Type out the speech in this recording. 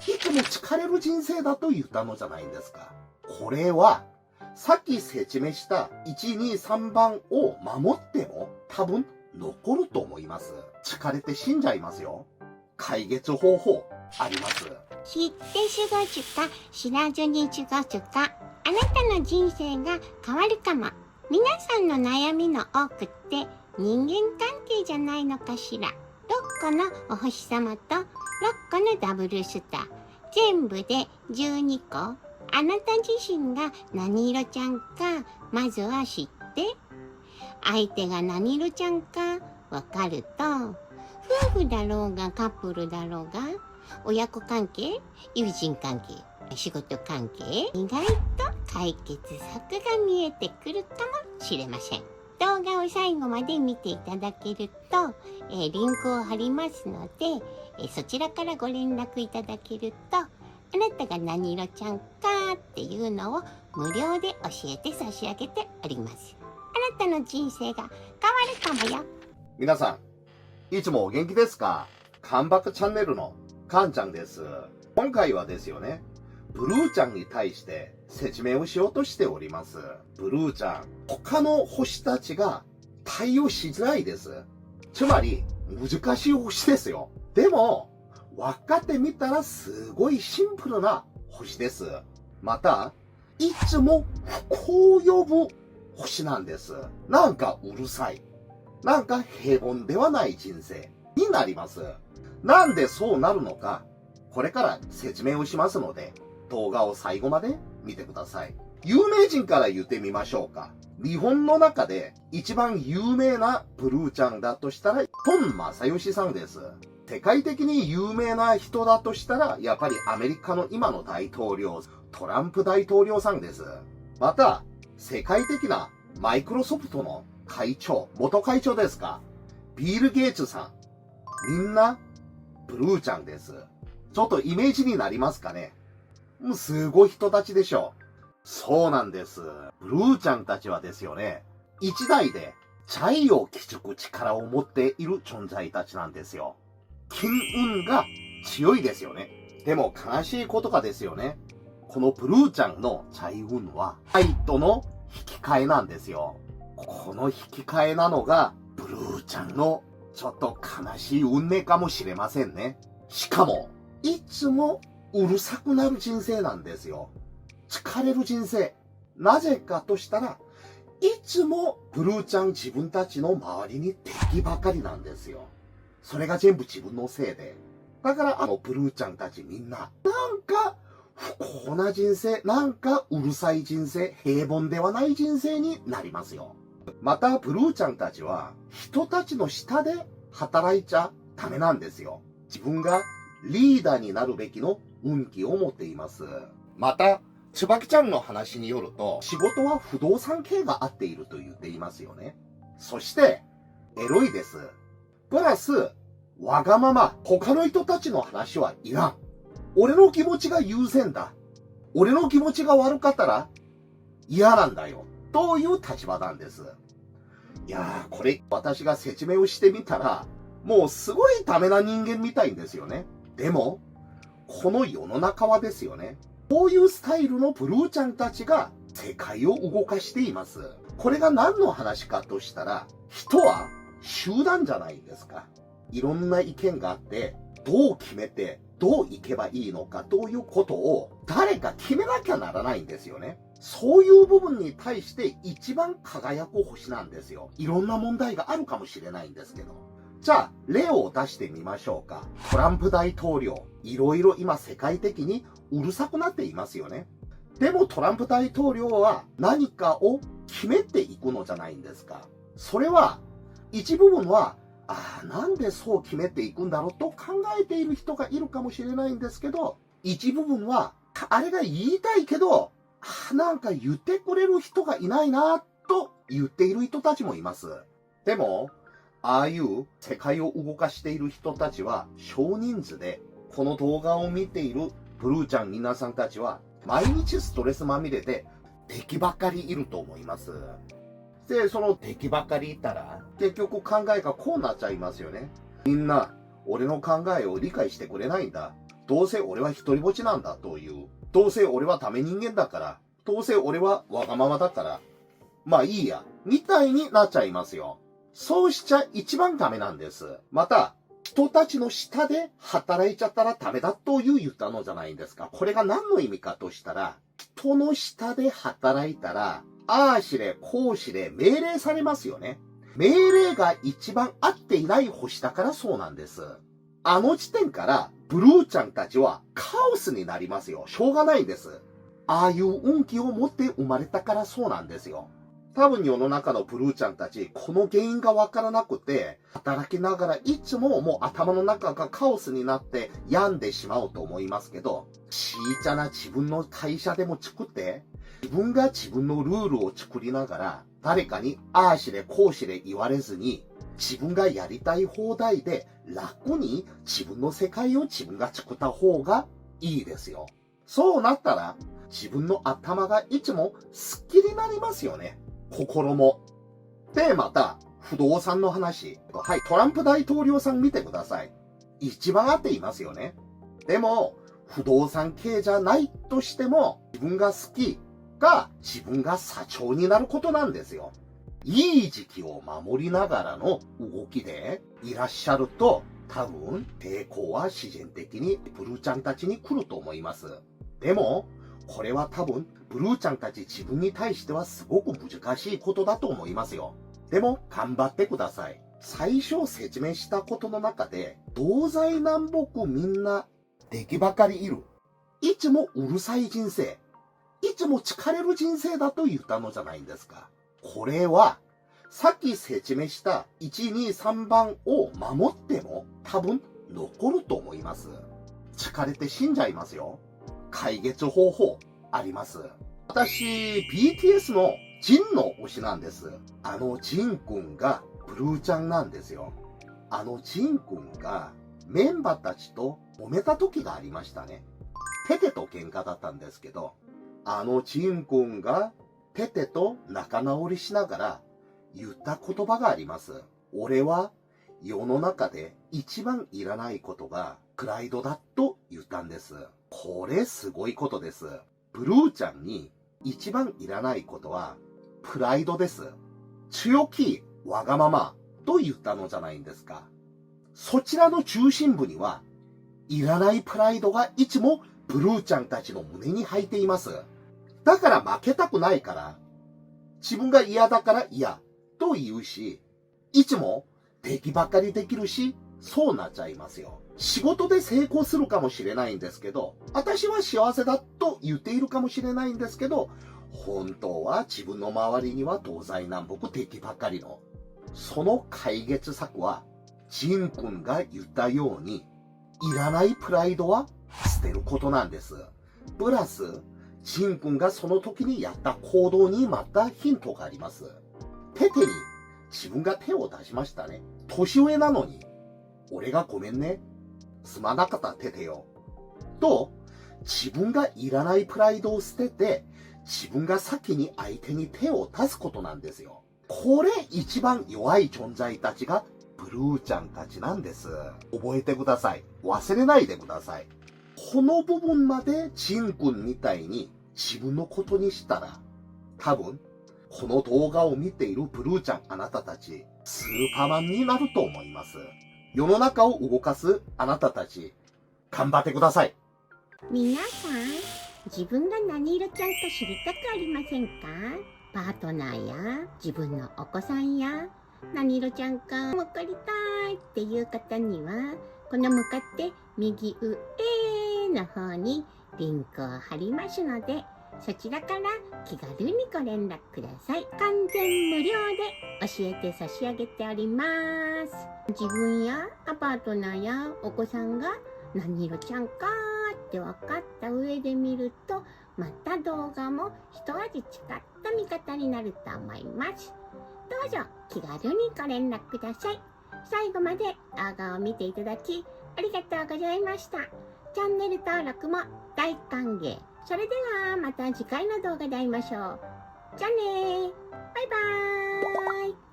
いつも疲れる人生だと言ったのじゃないんですか。これは、さっき説明した1、2、3番を守っても多分残ると思います。疲れて死んじゃいますよ。解決方法あります。知って過ごすか、知らずに過ごすか、あなたの人生が変わるかも。皆さんの悩みの多くって人間関係じゃないのかしら。6個のお星様と6個のダブルスター。全部で12個。あなた自身が何色ちゃんか、まずは知って。相手が何色ちゃんかわかると、夫婦だろうがカップルだろうが、親子関係、友人関係、仕事関係、意外と解決策が見えてくるかもしれません。動画を最後まで見ていただけると、リンクを貼りますので、そちらからご連絡いただけると、あなたが何色ちゃんかっていうのを無料で教えて差し上げております。あなたの人生が変わるかもよ。皆さん、いつもお元気ですか？カンバクチャンネルのカンちゃんです。今回はですよね、ブルーちゃんに対して説明をしようとしております。ブルーちゃん、他の星たちが対応しづらいです。つまり、難しい星ですよ。でも、分かってみたらすごいシンプルな星です。また、いつも不幸を呼ぶ星なんです。なんかうるさい。なんか平凡ではない人生になります。なんでそうなるのか、これから説明をしますので、動画を最後まで見てください。有名人から言ってみましょうか。日本の中で一番有名なブルーちゃんだとしたら、孫正義さんです。世界的に有名な人だとしたら、やっぱりアメリカの今の大統領、トランプ大統領さんです。また、世界的なマイクロソフトの会長、元会長ですか。ビル・ゲイツさん。みんな、ブルーちゃんです。ちょっとイメージになりますかね。すごい人たちでしょう。そうなんです。ブルーちゃんたちはですよね、一代でチャイを築く力を持っている存在たちなんですよ。金運が強いですよね。でも悲しいことがですよね。このブルーちゃんのチャイ運は、愛との引き換えなんですよ。この引き換えなのが、ブルーちゃんのちょっと悲しい運命かもしれませんね。しかも、いつもうるさくなる人生なんですよ。疲れる人生。なぜかとしたら、いつもブルーちゃん自分たちの周りに敵ばかりなんですよ。それが全部自分のせいで。だからブルーちゃんたちみんな、なんか不幸な人生、なんかうるさい人生、平凡ではない人生になりますよ。またブルーちゃんたちは人たちの下で働いちゃダメなんですよ。自分がリーダーになるべきの運気を持っています。また、椿ちゃんの話によると、仕事は不動産系が合っていると言っていますよね。そして、エロいです。プラス、わがまま、他の人たちの話はいらん。俺の気持ちが優先だ。俺の気持ちが悪かったら嫌なんだよ。という立場なんです。いやー、これ私が説明をしてみたら、もうすごいダメな人間みたいんですよね。でも、この世の中はですよね。こういうスタイルのブルーちゃんたちが世界を動かしています。これが何の話かとしたら、人は集団じゃないですか。いろんな意見があって、どう決めて、どう行けばいいのかということを誰か決めなきゃならないんですよね。そういう部分に対して一番輝く星なんですよ。いろんな問題があるかもしれないんですけど。じゃあ、例を出してみましょうか。トランプ大統領、いろいろ今世界的にうるさくなっていますよね。でもトランプ大統領は何かを決めていくのじゃないんですか。それは、一部分は、なんでそう決めていくんだろうと考えている人がいるかもしれないんですけど、一部分は、あれが言いたいけど、なんか言ってくれる人がいないな、と言っている人たちもいます。でも、ああいう世界を動かしている人たちは少人数で、この動画を見ているブルーちゃん皆さんたちは、毎日ストレスまみれで敵ばっかりいると思います。で、その敵ばっかりいたら、結局考えがこうなっちゃいますよね。みんな、俺の考えを理解してくれないんだ。どうせ俺は一人ぼっちなんだという、どうせ俺はダメ人間だから、どうせ俺はわがままだから、まあいいや、みたいになっちゃいますよ。そうしちゃ一番ダメなんです。また、人たちの下で働いちゃったらダメだという言ったのじゃないんですか。これが何の意味かとしたら、人の下で働いたら、ああしれ、こうしれ、命令されますよね。命令が一番合っていない星だからそうなんです。あの時点から、ブルーちゃんたちはカオスになりますよ。しょうがないんです。ああいう運気を持って生まれたからそうなんですよ。多分世の中のブルーちゃんたち、この原因がわからなくて、働きながらいつももう頭の中がカオスになって病んでしまうと思いますけど、小さな自分の会社でも作って、自分が自分のルールを作りながら、誰かにああしれこうしれ言われずに、自分がやりたい放題で楽に自分の世界を自分が作った方がいいですよ。そうなったら、自分の頭がいつもスッキリになりますよね。心も。で、また、不動産の話。はい、トランプ大統領さん見てください。一番合っていますよね。でも、不動産系じゃないとしても、自分が好きが自分が社長になることなんですよ。いい時期を守りながらの動きでいらっしゃると、多分、抵抗は自然的にブルーちゃんたちに来ると思います。でも、これは多分、ブルーちゃんたち自分に対してはすごく難しいことだと思いますよ。でも、頑張ってください。最初説明したことの中で、東西南北みんな敵ばかりいる。いつもうるさい人生。いつも疲れる人生だと言ったのじゃないんですか。これは、さっき説明した1、2、3番を守っても多分残ると思います。疲れて死んじゃいますよ。解決方法あります。私、BTS のジンの推しなんです。あのジンくんがブルーちゃんなんですよ。あのジンくんがメンバーたちと揉めた時がありましたね。テテと喧嘩だったんですけど、あのジンくんがテテと仲直りしながら言った言葉があります。俺は世の中で一番いらないことがプライドだと言ったんです。これすごいことです。ブルーちゃんに一番いらないことはプライドです。強気、わがままと言ったのじゃないんですか。そちらの中心部にはいらないプライドがいつもブルーちゃんたちの胸に入っています。だから負けたくないから、自分が嫌だから嫌と言うし、いつも敵ばっかりできるし、そうなっちゃいますよ。仕事で成功するかもしれないんですけど、私は幸せだと言っているかもしれないんですけど、本当は自分の周りには東西南北敵ばっかりの。その解決策は、ジン君が言ったように、いらないプライドは捨てることなんです。プラス、ジン君がその時にやった行動にまたヒントがあります。テテに自分が手を出しましたね。年上なのに、俺がごめんね。すまなかったテテよ。と、自分がいらないプライドを捨てて、自分が先に相手に手を出すことなんですよ。これ一番弱い存在たちがブルーちゃんたちなんです。覚えてください。忘れないでください。この部分までジン君みたいに自分のことにしたら、多分、この動画を見ているブルーちゃんあなたたち、スーパーマンになると思います。世の中を動かすあなたたち、頑張ってください。皆さん、自分が何色ちゃんと知りたくありませんか？パートナーや自分のお子さんや何色ちゃんか分かりたいっていう方には、この向かって右上の方にリンクを貼りますので、そちらから気軽にご連絡ください。完全無料で教えて差し上げております。自分やパートナーやお子さんが何色ちゃんかって分かった上で見ると、また動画も一味違った見方になると思います。どうぞ気軽にご連絡ください。最後まで動画を見ていただきありがとうございました。チャンネル登録も大歓迎。それではまた次回の動画で会いましょう。じゃあねー。バイバーイ。